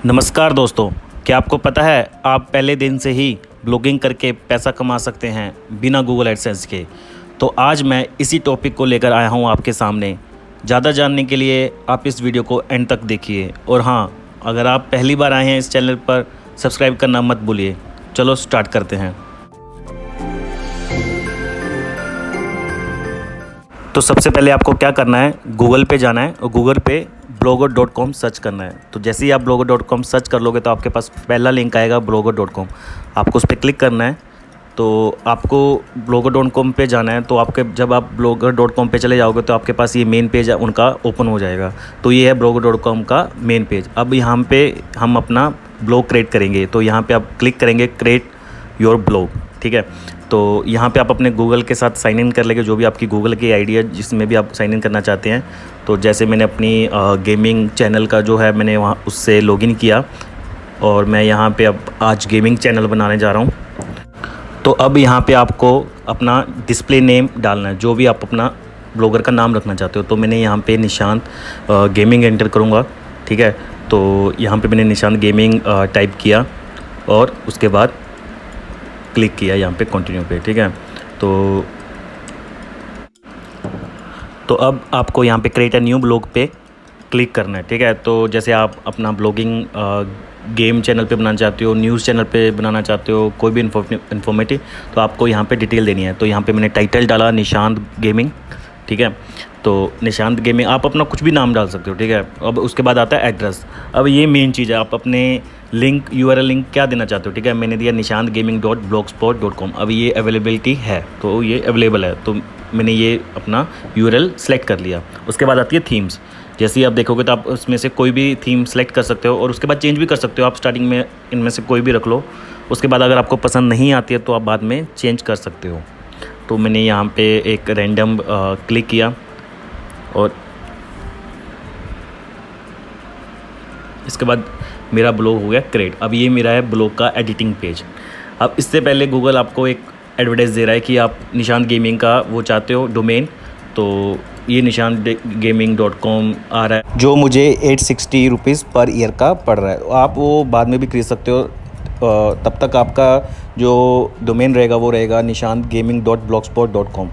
नमस्कार दोस्तों, क्या आपको पता है आप पहले दिन से ही ब्लॉगिंग करके पैसा कमा सकते हैं बिना गूगल एडसेंस के। तो आज मैं इसी टॉपिक को लेकर आया हूं आपके सामने। ज़्यादा जानने के लिए आप इस वीडियो को एंड तक देखिए। और हाँ, अगर आप पहली बार आए हैं इस चैनल पर, सब्सक्राइब करना मत भूलिए। चलो स्टार्ट करते हैं। तो सबसे पहले आपको क्या करना है, गूगल पे जाना है और गूगल पे blogger.com सर्च करना है। तो जैसे ही आप blogger.com सर्च कर लोगे तो आपके पास पहला लिंक आएगा blogger.com। आपको उस पर क्लिक करना है। तो आपको blogger.com पे जाना है। तो आपके जब आप blogger.com पे चले जाओगे तो आपके पास ये मेन पेज उनका ओपन हो जाएगा। तो ये है blogger.com का मेन पेज। अब यहाँ पे हम अपना ब्लॉग क्रिएट करेंगे। तो यहाँ पे आप क्लिक करेंगे क्रिएट योर ब्लॉग, ठीक है। तो यहाँ पे आप अपने गूगल के साथ साइन इन कर लेंगे, जो भी आपकी गूगल की आईडी है जिसमें भी आप साइन इन करना चाहते हैं। तो जैसे मैंने अपनी गेमिंग चैनल का जो है मैंने वहाँ उससे लॉगिन किया और मैं यहाँ पे अब आज गेमिंग चैनल बनाने जा रहा हूँ। तो अब यहाँ पे आपको अपना डिस्प्ले नेम डालना है, जो भी आप अपना ब्लॉगर का नाम रखना चाहते हो। तो मैंने यहाँ पे निशांत गेमिंग एंटर करूँगा, ठीक है। तो यहाँ पे मैंने निशांत गेमिंग टाइप किया और उसके बाद क्लिक किया यहाँ पे कंटिन्यू पे, ठीक है। तो अब आपको यहाँ पे क्रिएट अ न्यू ब्लॉग पे क्लिक करना है, ठीक है। तो जैसे आप अपना ब्लॉगिंग गेम चैनल पे बनाना चाहते हो, न्यूज़ चैनल पे बनाना चाहते हो, कोई भी इन्फॉर्मेटिव, तो आपको यहाँ पे डिटेल देनी है। तो यहाँ पे मैंने टाइटल डाला निशांत गेमिंग, ठीक है। तो निशांत गेमिंग आप अपना कुछ भी नाम डाल सकते हो, ठीक है। अब उसके बाद आता है एड्रेस। अब ये मेन चीज़ है, आप अपने लिंक URL लिंक क्या देना चाहते हो, ठीक है। मैंने दिया nishanthgaming.blogspot.com। अब ये अवेलेबिलिटी है, तो ये अवेलेबल है, तो मैंने ये अपना URL सेलेक्ट कर लिया। उसके बाद आती है थीम्स। जैसे ही आप देखोगे तो आप उसमें से कोई भी थीम सेलेक्ट कर सकते हो और उसके बाद चेंज भी कर सकते हो। आप स्टार्टिंग में इनमें से कोई भी रख लो, उसके बाद अगर आपको पसंद नहीं आती है तो आप बाद में चेंज कर सकते हो। तो मैंने यहाँ पे एक रैंडम क्लिक किया और इसके बाद मेरा ब्लॉग हो गया क्रिएट। अब ये मेरा है ब्लॉग का एडिटिंग पेज। अब इससे पहले गूगल आपको एक एडवर्टाइज दे रहा है कि आप निशांत गेमिंग का वो चाहते हो डोमेन। तो ये nishanthgaming.com आ रहा है, जो मुझे 860 रुपीज़ पर ईयर का पड़ रहा है। आप वो बाद में भी खरीद सकते हो। तब तक आपका जो डोमेन रहेगा वो रहेगा nishanthgaming.blogspot.com।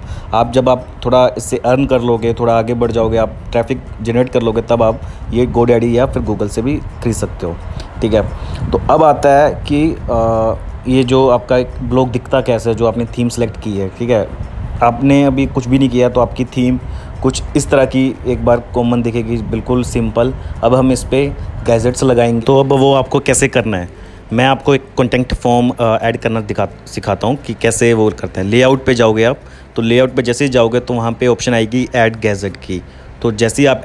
जब आप थोड़ा इससे अर्न कर लोगे, थोड़ा आगे बढ़ जाओगे, आप ट्रैफिक जनरेट कर लोगे, तब आप ये GoDaddy या फिर गूगल से भी खरीद सकते हो, ठीक है। तो अब आता है कि ये जो आपका एक ब्लॉग दिखता कैसे है, जो आपने थीम सेलेक्ट की है, ठीक है। आपने अभी कुछ भी नहीं किया तो आपकी थीम कुछ इस तरह की एक बार कॉमन दिखेगी, बिल्कुल सिंपल। अब हम इस पर गैजेट्स लगाएंगे। तो अब वो आपको कैसे करना है, मैं आपको एक कॉन्टेंट फॉर्म ऐड करना सिखाता हूँ कि कैसे वो करते हैं। लेआउट पे जाओगे आप, तो लेआउट पे जैसे ही जाओगे तो वहाँ पे ऑप्शन आएगी ऐड गैजेट की। तो जैसे ही आप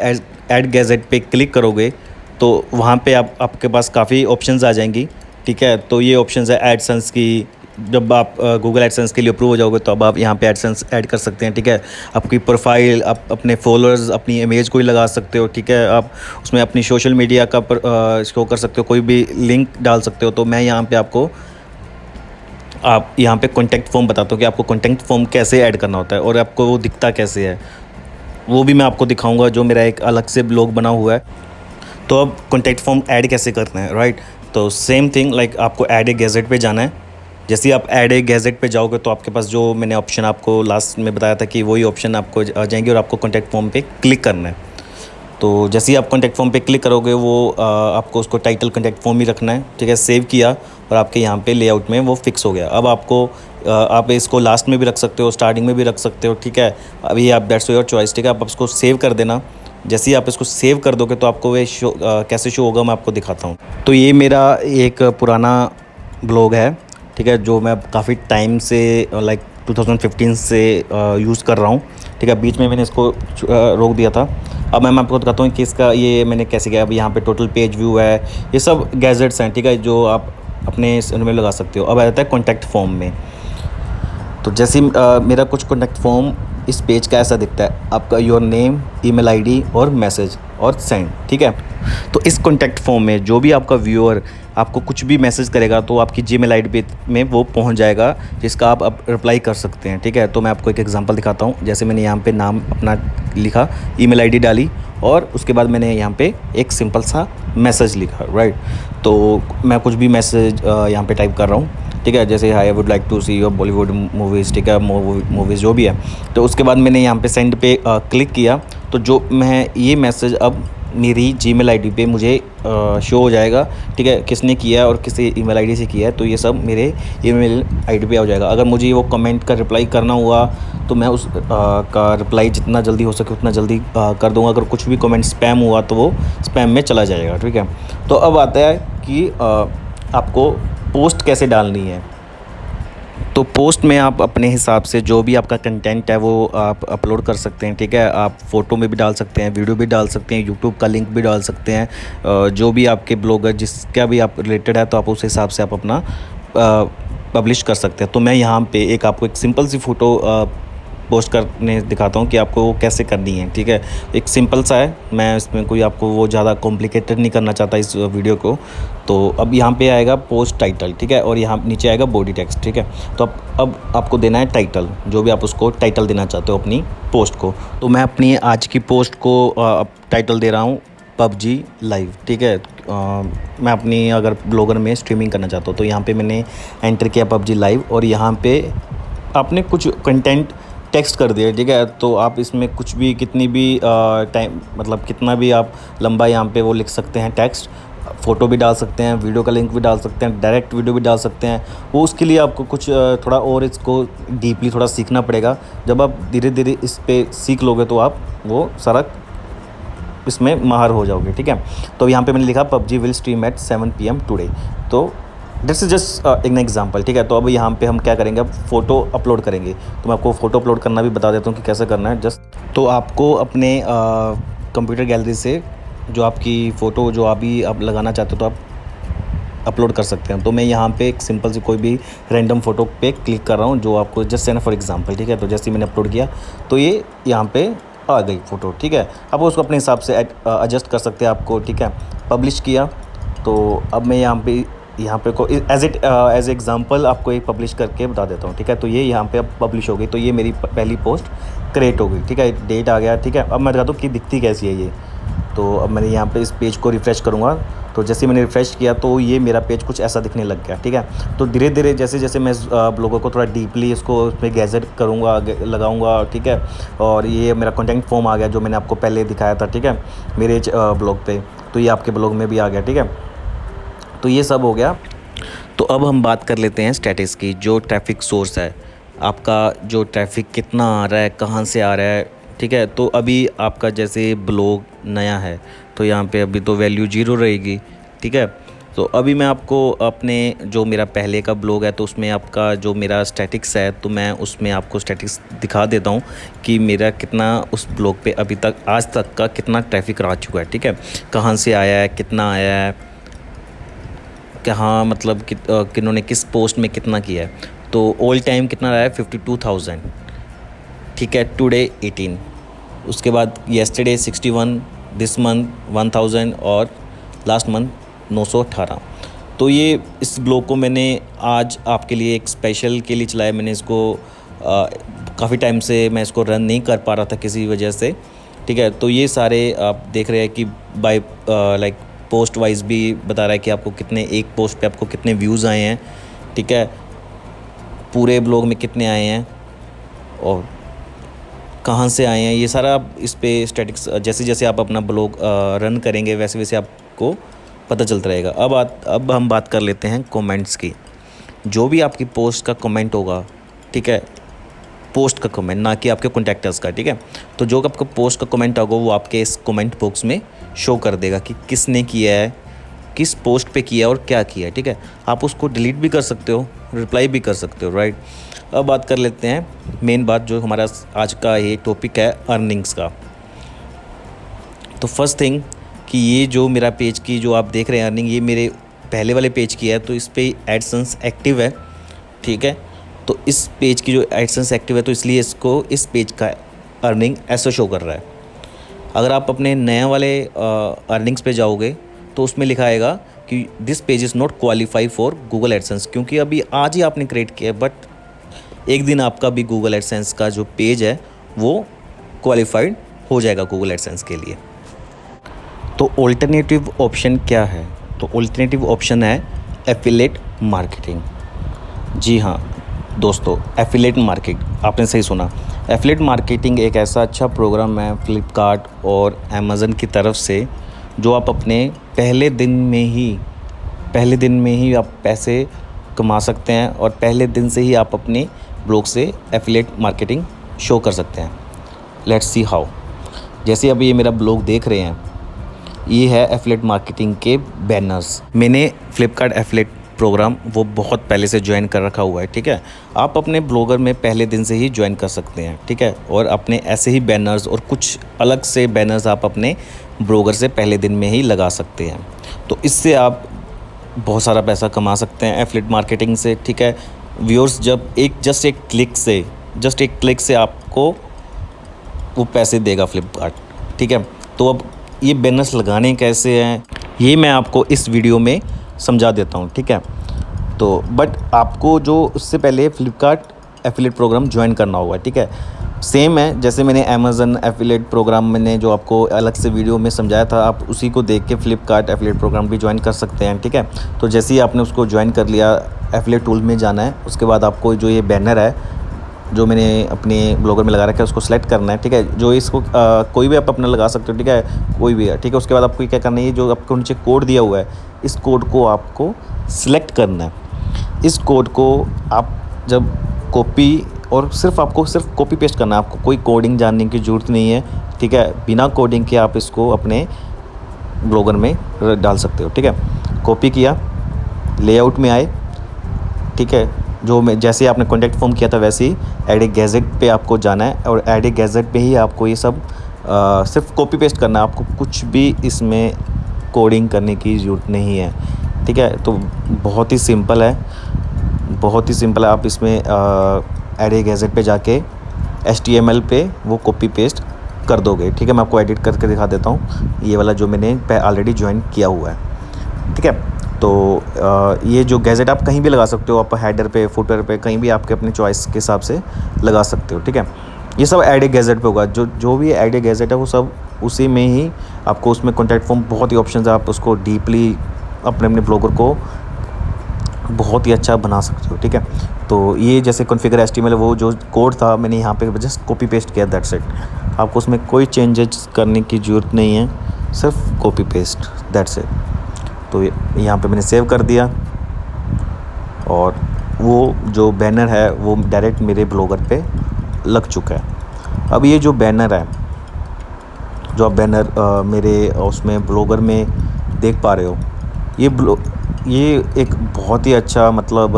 ऐड गैजेट पे क्लिक करोगे तो वहाँ पे आपके पास काफ़ी ऑप्शंस आ जाएंगी, ठीक है। तो ये ऑप्शंस है एडसेंस की। जब आप गूगल एडसेंस के लिए अप्रूव हो जाओगे तो अब आप यहाँ पे एडसेंस ऐड कर सकते हैं, ठीक है। आपकी प्रोफाइल, आप अपने फॉलोअर्स, अपनी इमेज कोई लगा सकते हो, ठीक है। आप उसमें अपनी सोशल मीडिया का शो कर सकते हो, कोई भी लिंक डाल सकते हो। तो मैं यहाँ पे आप यहाँ पे कॉन्टैक्ट फॉर्म बताता हूँ कि आपको कॉन्टैक्ट फॉर्म कैसे ऐड करना होता है और आपको वो दिखता कैसे है, वो भी मैं आपको दिखाऊँगा, जो मेरा एक अलग से ब्लॉग बना हुआ है। तो अब कॉन्टैक्ट फॉर्म ऐड कैसे करना है, राइट। तो सेम थिंग लाइक आपको ऐड ए गैजेट पे जाना है। जैसे ही आप ऐड ए गैजेट पे जाओगे तो आपके पास जो मैंने ऑप्शन आपको लास्ट में बताया था कि वही ऑप्शन आपको आ जाएंगे और आपको कॉन्टैक्ट फॉर्म पे क्लिक करना है। तो जैसे ही आप कॉन्टैक्ट फॉर्म पे क्लिक करोगे वो आपको उसको टाइटल कॉन्टैक्ट फॉर्म ही रखना है, ठीक है। सेव किया और आपके यहाँ पे लेआउट में वो फिक्स हो गया। अब आपको आप इसको लास्ट में भी रख सकते हो, स्टार्टिंग में भी रख सकते हो, ठीक है। अभी आप दैट्स योर चॉइस, ठीक है। आप इसको सेव कर देना। जैसे ही आप इसको सेव कर दोगे तो आपको वे कैसे शो होगा मैं आपको दिखाता हूँ। तो ये मेरा एक पुराना ब्लॉग है, ठीक है, जो मैं काफ़ी टाइम से लाइक 2015 से यूज़ कर रहा हूँ, ठीक है। बीच में मैंने इसको रोक दिया था। अब मैं आपको दिखाता हूँ कि इसका ये मैंने कैसे किया। अब यहाँ पे टोटल पेज व्यू है, ये सब गैजेट्स हैं, ठीक है, जो आप अपने में लगा सकते हो। अब आता है कॉन्टैक्ट फॉर्म में। तो जैसे मेरा कुछ कॉन्टैक्ट फॉर्म इस पेज का ऐसा दिखता है, आपका योर नेम, ईमेल आईडी और मैसेज और सेंड, ठीक है। तो इस कॉन्टैक्ट फॉर्म में जो भी आपका व्यूअर आपको कुछ भी मैसेज करेगा तो आपकी जीमेल आईडी पे में वो पहुंच जाएगा, जिसका आप अब रिप्लाई कर सकते हैं, ठीक है। तो मैं आपको एक एग्जांपल दिखाता हूं। जैसे मैंने यहाँ पे नाम अपना लिखा, ईमेल आईडी डाली और उसके बाद मैंने यहाँ पे एक सिंपल सा मैसेज लिखा, राइट। तो मैं कुछ भी मैसेज यहाँ पे टाइप कर रहा हूँ, ठीक है। जैसे I would like to see your Bollywood movies, ठीक है, मूवीज़ जो भी है। तो उसके बाद मैंने यहाँ पे सेंड पे क्लिक किया, तो जो मैं ये मैसेज अब मेरी जीमेल आईडी पे मुझे शो हो जाएगा, ठीक है, किसने किया है और किस ईमेल आईडी से किया है। तो ये सब मेरे ईमेल आईडी पे आ जाएगा। अगर मुझे वो कमेंट का रिप्लाई करना हुआ तो मैं उस का रिप्लाई जितना जल्दी हो सके उतना जल्दी कर दूंगा। अगर कुछ भी कमेंट स्पैम हुआ तो वो स्पैम में चला जाएगा, ठीक है। तो अब आता है कि आपको पोस्ट कैसे डालनी है। तो पोस्ट में आप अपने हिसाब से जो भी आपका कंटेंट है वो आप अपलोड कर सकते हैं, ठीक है। आप फ़ोटो में भी डाल सकते हैं, वीडियो भी डाल सकते हैं, यूट्यूब का लिंक भी डाल सकते हैं, जो भी आपके ब्लॉगर जिसका भी आप रिलेटेड है तो आप उस हिसाब से आप अपना पब्लिश कर सकते हैं। तो मैं यहाँ पे एक आपको एक सिंपल सी फ़ोटो पोस्ट करने दिखाता हूँ कि आपको वो कैसे करनी है, ठीक है। एक सिंपल सा है, मैं इसमें कोई आपको वो ज़्यादा कॉम्प्लिकेटेड नहीं करना चाहता इस वीडियो को। तो अब यहाँ पे आएगा पोस्ट टाइटल, ठीक है, और यहाँ नीचे आएगा बॉडी टेक्स्ट, ठीक है। तो अब आपको देना है टाइटल, जो भी आप उसको टाइटल देना चाहते हो अपनी पोस्ट को। तो मैं अपनी आज की पोस्ट को टाइटल दे रहा हूँ पबजी लाइव, ठीक है। मैं अपनी अगर ब्लॉगर में स्ट्रीमिंग करना चाहता हूँ तो यहाँ पे मैंने एंटर किया पबजी लाइव और यहाँ पे आपने कुछ कंटेंट टेक्स्ट कर दिया, ठीक है। तो आप इसमें कुछ भी कितनी भी टाइम मतलब कितना भी आप लंबा यहाँ पे वो लिख सकते हैं टेक्स्ट, फ़ोटो भी डाल सकते हैं, वीडियो का लिंक भी डाल सकते हैं, डायरेक्ट वीडियो भी डाल सकते हैं। वो उसके लिए आपको कुछ थोड़ा और इसको डीपली थोड़ा सीखना पड़ेगा। जब आप धीरे धीरे इस पर सीख लोगे तो आप वो सारा इसमें माहिर हो जाओगे, ठीक है। तो यहाँ पे मैंने लिखा PUBG will stream at 7 PM today. तो दिस इज़ जस्ट एक एग्जांपल, ठीक है। तो अब यहाँ पे हम क्या करेंगे, अब फ़ोटो अपलोड करेंगे। तो मैं आपको फ़ोटो अपलोड करना भी बता देता हूँ कि कैसे करना है। जस्ट तो आपको अपने कंप्यूटर गैलरी से जो आपकी फ़ोटो जो अभी आप लगाना चाहते हो तो आप अपलोड कर सकते हैं। तो मैं यहाँ पे एक सिंपल सी कोई भी रैंडम फ़ोटो पे क्लिक कर रहा हूँ जो आपको जस्ट सेंड फॉर एग्जांपल, ठीक है। तो जैसे ही मैंने अपलोड किया तो ये यहाँ पे आ गई फ़ोटो, ठीक है। अब उसको अपने हिसाब से एडजस्ट कर सकते हैं आपको, ठीक है। पब्लिश किया तो अब मैं यहाँ पे को एज एग्जांपल आपको एक पब्लिश करके बता देता हूँ, ठीक है। तो ये यहाँ पे अब पब्लिश हो गई। तो ये मेरी पहली पोस्ट क्रिएट हो गई, ठीक है। डेट आ गया, ठीक है। अब मैं दिखाता हूँ कि दिखती कैसी है ये। तो अब मैंने यहाँ पे इस पेज को रिफ़्रेश करूँगा। तो जैसे मैंने रिफ़्रेश किया तो ये मेरा पेज कुछ ऐसा दिखने लग गया, ठीक है। तो धीरे धीरे जैसे जैसे मैं ब्लॉगर को थोड़ा डीपली इसको उसमें गैजेट करूँगा लगाऊँगा, ठीक है। और ये मेरा कंटेंट फॉर्म आ गया जो मैंने आपको पहले दिखाया था, ठीक है, मेरे ब्लॉग पे। तो ये आपके ब्लॉग में भी आ गया, ठीक है। तो ये सब हो गया। तो अब हम बात कर लेते हैं स्टेटस की, जो ट्रैफिक सोर्स है आपका, जो ट्रैफिक कितना आ रहा है, कहाँ से आ रहा है, ठीक है। तो अभी आपका जैसे ब्लॉग नया है तो यहाँ पे अभी तो वैल्यू 0 रहेगी, ठीक है। तो अभी मैं आपको अपने जो मेरा पहले का ब्लॉग है तो उसमें आपका जो मेरा स्टैटिक्स है तो मैं उसमें आपको स्टैटिक्स दिखा देता हूँ कि मेरा कितना उस ब्लॉग पे अभी तक आज तक का कितना ट्रैफिक आ चुका है, ठीक है। कहाँ से आया है, कितना आया है, कहाँ मतलब किन्होंने किस पोस्ट में कितना किया है। तो ऑल टाइम कितना रहा है 52,000, ठीक है। टुडे 18, उसके बाद येस्टरडे 61, दिस मंथ 1000 और लास्ट मंथ 918। तो ये इस ब्लॉग को मैंने आज आपके लिए एक स्पेशल के लिए चलाया। मैंने इसको काफ़ी टाइम से मैं इसको रन नहीं कर पा रहा था किसी वजह से, ठीक है। तो ये सारे आप देख रहे हैं कि बाय लाइक पोस्ट वाइज भी बता रहा है कि आपको कितने, एक पोस्ट पे आपको कितने व्यूज़ आए हैं, ठीक है, पूरे ब्लॉग में कितने आए हैं और कहाँ से आए हैं। ये सारा आप इस पे स्टैटिक्स जैसे जैसे आप अपना ब्लॉग रन करेंगे वैसे वैसे आपको पता चलता रहेगा। अब हम बात कर लेते हैं कमेंट्स की। जो भी आपकी पोस्ट का कमेंट होगा, ठीक है, पोस्ट का कमेंट, ना कि आपके कॉन्टैक्टर्स का, ठीक है। तो जो आपका पोस्ट का कमेंट होगा वो आपके इस कमेंट बॉक्स में शो कर देगा कि किसने किया है, किस पोस्ट पे किया और क्या किया है, ठीक है। आप उसको डिलीट भी कर सकते हो, रिप्लाई भी कर सकते हो, राइट। अब बात कर लेते हैं मेन बात जो हमारा आज का ये टॉपिक है अर्निंग्स का। तो फर्स्ट थिंग कि ये जो मेरा पेज की जो आप देख रहे हैं अर्निंग, ये मेरे पहले वाले पेज की है। तो इस पे एडसेंस एक्टिव है, ठीक है। तो इस पेज की जो एडसेंस एक्टिव है तो इसलिए इसको इस पेज का अर्निंग ऐसा शो कर रहा है। अगर आप अपने नए वाले अर्निंग्स पे जाओगे तो उसमें लिखा आएगा कि this page is not qualify for Google AdSense, क्योंकि अभी आज ही आपने क्रिएट किया है, बट एक दिन आपका भी गूगल एडसेंस का जो पेज है वो क्वालिफाइड हो जाएगा गूगल एडसेंस के लिए। तो ऑल्टरनेटिव ऑप्शन क्या है? तो ऑल्टरनेटिव ऑप्शन है एफिलिएट मार्केटिंग। जी हाँ दोस्तों, एफिलिएट मार्केट आपने सही सुना। एफिलिएट मार्केटिंग एक ऐसा अच्छा प्रोग्राम है फ्लिपकार्ट और अमेज़न की तरफ से, जो आप अपने पहले दिन में ही आप पैसे कमा सकते हैं और पहले दिन से ही आप अपने ब्लॉग से एफिलिएट मार्केटिंग शो कर सकते हैं। Let's see how. जैसे अभी ये मेरा ब्लॉग देख रहे हैं, ये है एफिलिएट मार्केटिंग के बैनर्स। मैंने फ्लिपकार्ट एफिलिएट प्रोग्राम वो बहुत पहले से ज्वाइन कर रखा हुआ है, ठीक है। आप अपने ब्लॉगर में पहले दिन से ही ज्वाइन कर सकते हैं, ठीक है। और अपने ऐसे ही बैनर्स और कुछ अलग से बैनर्स आप अपने ब्लॉगर से पहले दिन में ही लगा सकते हैं। तो इससे आप बहुत सारा पैसा कमा सकते हैं एफिलिएट मार्केटिंग से, ठीक है। व्यूअर्स जब जस्ट एक क्लिक से आपको वो पैसे देगा फ्लिपकार्ट, ठीक है। तो अब ये बैनर्स लगाने कैसे हैं ये मैं आपको इस वीडियो में समझा देता हूँ, ठीक है। तो बट आपको जो उससे पहले फ्लिपकार्ट एफिलिएट प्रोग्राम ज्वाइन करना होगा, ठीक है। सेम है जैसे मैंने अमेज़न एफिलिएट प्रोग्राम मैंने जो आपको अलग से वीडियो में समझाया था, आप उसी को देख के फ्लिपकार्ट एफिलिएट प्रोग्राम भी ज्वाइन कर सकते हैं, ठीक है। तो जैसे ही आपने उसको ज्वाइन कर लिया, एफिलिएट टूल में जाना है, उसके बाद आपको जो ये बैनर है जो मैंने अपने ब्लॉगर में लगा रखा है उसको सेलेक्ट करना है, ठीक है। जो इसको कोई भी आप अपना लगा सकते हो, ठीक है, कोई भी है, ठीक है। उसके बाद आपको क्या करना है, जो आपको नीचे कोड दिया हुआ है, इस कोड को आपको सिलेक्ट करना है। इस कोड को आप जब कॉपी और आपको सिर्फ कॉपी पेस्ट करना है, आपको कोई कोडिंग जानने की ज़रूरत नहीं है, ठीक है। बिना कोडिंग के आप इसको अपने ब्लॉगर में डाल सकते हो, ठीक है। कॉपी किया, लेआउट में आए, ठीक है। जो मैं जैसे आपने कॉन्टैक्ट फॉर्म किया था वैसे ही ऐड ए गैजेट पे आपको जाना है और ऐड ए गैजेट पे ही आपको ये सब सिर्फ कॉपी पेस्ट करना है। आपको कुछ भी इसमें कोडिंग करने की ज़रूरत नहीं है, ठीक है। तो बहुत ही सिंपल है, आप इसमें ऐड ए गैजेट पे जाके HTML पे वो कॉपी पेस्ट कर दोगे, ठीक है। मैं आपको एडिट करके दिखा देता हूँ, ये वाला जो मैंने ऑलरेडी ज्वाइन किया हुआ है, ठीक है। तो ये जो गैजेट आप कहीं भी लगा सकते हो, आप हेडर पे, फुटर पे, कहीं भी आपके अपने चॉइस के हिसाब से लगा सकते हो, ठीक है। ये सब ऐड ए गैजेट पे होगा, जो भी ऐड ए गैजेट है वो सब उसी में ही आपको, उसमें कॉन्टैक्ट फॉर्म बहुत ही ऑप्शंस है, आप उसको डीपली अपने ब्लॉगर को बहुत ही अच्छा बना सकते हो, ठीक है। तो ये जैसे कॉन्फ़िगर HTML वो जो कोड था मैंने यहाँ पे जस्ट कॉपी पेस्ट किया, दैट्स इट। आपको उसमें कोई चेंजेस करने की ज़रूरत नहीं है, सिर्फ कॉपी पेस्ट, दैट्स इट। तो यहाँ पे मैंने सेव कर दिया और वो जो बैनर है वो डायरेक्ट मेरे ब्लॉगर पे लग चुका है। अब ये जो बैनर है, जो आप बैनर मेरे उसमें ब्लॉगर में देख पा रहे हो, ये एक बहुत ही अच्छा मतलब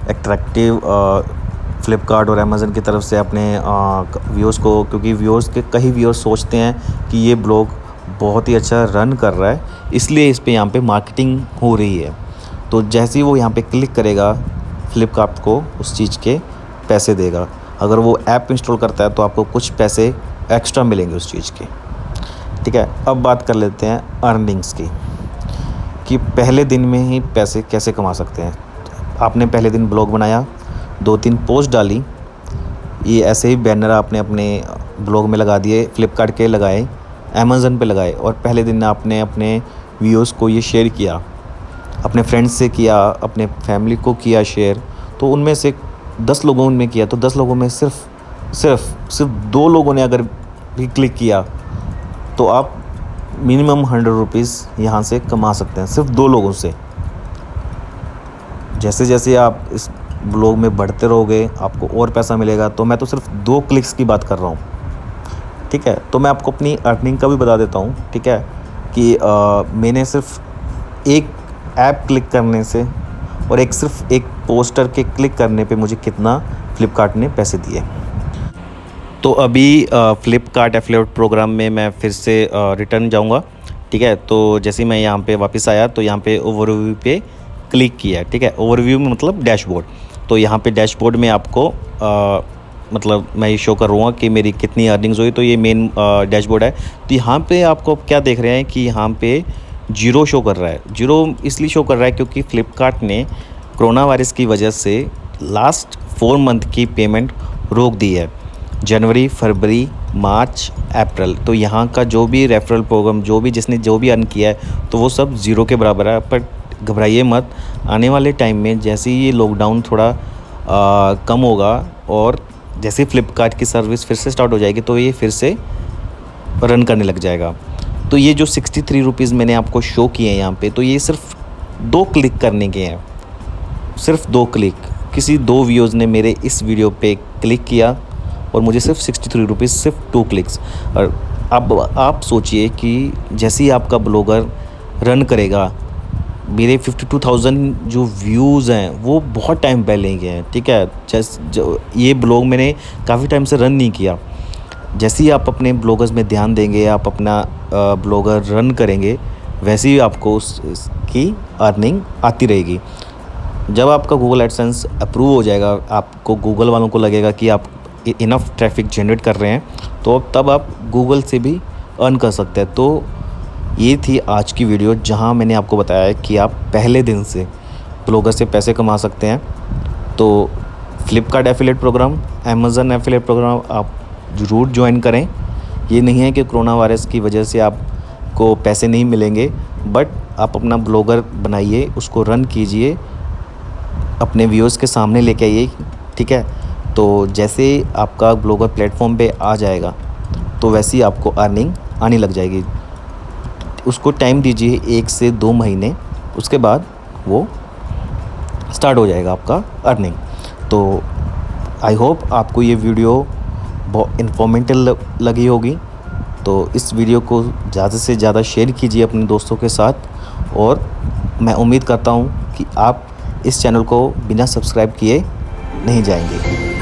एट्रैक्टिव फ्लिपकार्ट और अमेज़न की तरफ से अपने व्यूअर्स को, क्योंकि कई व्यूअर्स सोचते हैं कि ये ब्लॉग बहुत ही अच्छा रन कर रहा है, इसलिए इस पे यहाँ पे मार्केटिंग हो रही है। तो जैसे ही वो यहाँ पे क्लिक करेगा, फ्लिपकार्ट को उस चीज़ के पैसे देगा। अगर वो ऐप इंस्टॉल करता है तो आपको कुछ पैसे एक्स्ट्रा मिलेंगे उस चीज़ के, ठीक है। अब बात कर लेते हैं अर्निंग्स की, कि पहले दिन में ही पैसे कैसे कमा सकते हैं। आपने पहले दिन ब्लॉग बनाया, 2-3 पोस्ट डाली, ये ऐसे ही बैनर आपने अपने ब्लॉग में लगा दिए, फ्लिपकार्ट के लगाए, अमेज़न पे लगाए, और पहले दिन आपने अपने व्यूअर्स को ये शेयर किया, अपने फ्रेंड्स से किया, अपने फैमिली को किया शेयर। तो उनमें से 10 लोगों ने किया, तो 10 लोगों में सिर्फ 2 लोगों ने अगर भी क्लिक किया तो आप मिनिमम 100 रुपीज़ यहाँ से कमा सकते हैं, सिर्फ 2 लोगों से। जैसे जैसे आप इस ब्लॉग में बढ़ते रहोगे आपको और पैसा मिलेगा। तो मैं तो सिर्फ 2 क्लिक्स की बात कर रहा हूँ, ठीक है। तो मैं आपको अपनी अर्निंग का भी बता देता हूँ, ठीक है, कि मैंने सिर्फ एक ऐप क्लिक करने से और सिर्फ एक पोस्टर के क्लिक करने पे मुझे कितना फ्लिपकार्ट ने पैसे दिए। तो अभी फ्लिपकार्ट एफिलिएट प्रोग्राम में मैं फिर से रिटर्न जाऊँगा, ठीक है। तो जैसे ही मैं यहाँ पे वापस आया तो यहाँ पे ओवरव्यू पे क्लिक किया, ठीक है। ओवरव्यू में मतलब डैशबोर्ड। तो यहाँ पे डैशबोर्ड में आपको मतलब मैं ये शो करूँगा कि मेरी कितनी अर्निंग्स हुई। तो ये मेन डैशबोर्ड है। तो यहाँ पे आपको क्या देख रहे हैं कि यहाँ पे जीरो शो कर रहा है। जीरो इसलिए शो कर रहा है क्योंकि फ्लिपकार्ट ने कोरोना वायरस की वजह से लास्ट 4 मंथ की पेमेंट रोक दी है, जनवरी, फरवरी, मार्च, अप्रैल। तो यहाँ का जो भी रेफरल प्रोग्राम, जिसने जो भी अर्न किया है, तो वो सब ज़ीरो के बराबर है। पर घबराइए मत, आने वाले टाइम में जैसे ही ये लॉकडाउन थोड़ा कम होगा और जैसे फ्लिपकार्ट की सर्विस फिर से स्टार्ट हो जाएगी, तो ये फिर से रन करने लग जाएगा। तो ये जो 63 रुपीज़ मैंने आपको शो किए हैं यहाँ पे, तो ये सिर्फ 2 क्लिक करने के हैं, सिर्फ 2 क्लिक। किसी 2 व्यूअर्स ने मेरे इस वीडियो पे क्लिक किया और मुझे सिर्फ 63 रुपीज़, सिर्फ 2 क्लिक्स। और अब आप सोचिए कि जैसे ही आपका ब्लॉगर रन करेगा, मेरे 52,000 जो व्यूज़ हैं वो बहुत टाइम पहले गए हैं, ठीक है। जो ये ब्लॉग मैंने काफ़ी टाइम से रन नहीं किया। जैसे ही आप अपने ब्लॉगर्स में ध्यान देंगे, आप अपना ब्लॉगर रन करेंगे, वैसे ही आपको उसकी अर्निंग आती रहेगी। जब आपका गूगल एडसेंस अप्रूव हो जाएगा, आपको गूगल वालों को लगेगा कि आप इनफ ट्रैफिक जनरेट कर रहे हैं, तो तब आप गूगल से भी अर्न कर सकते हैं। तो ये थी आज की वीडियो, जहां मैंने आपको बताया कि आप पहले दिन से ब्लॉगर से पैसे कमा सकते हैं। तो Flipkart affiliate program, Amazon affiliate program आप ज़रूर ज्वाइन करें। ये नहीं है कि कोरोना वायरस की वजह से आपको पैसे नहीं मिलेंगे, बट आप अपना ब्लॉगर बनाइए, उसको रन कीजिए, अपने व्यूअर्स के सामने लेके आइए, ठीक है। तो जैसे आपका ब्लॉगर प्लेटफॉर्म पे आ जाएगा, तो वैसे ही आपको अर्निंग आने लग जाएगी। उसको टाइम दीजिए 1 से 2 महीने, उसके बाद वो स्टार्ट हो जाएगा आपका अर्निंग। तो आई होप आपको ये वीडियो बहुत इन्फॉर्मेटिव लगी होगी। तो इस वीडियो को ज़्यादा से ज़्यादा शेयर कीजिए अपने दोस्तों के साथ, और मैं उम्मीद करता हूँ कि आप इस चैनल को बिना सब्सक्राइब किए नहीं जाएंगे।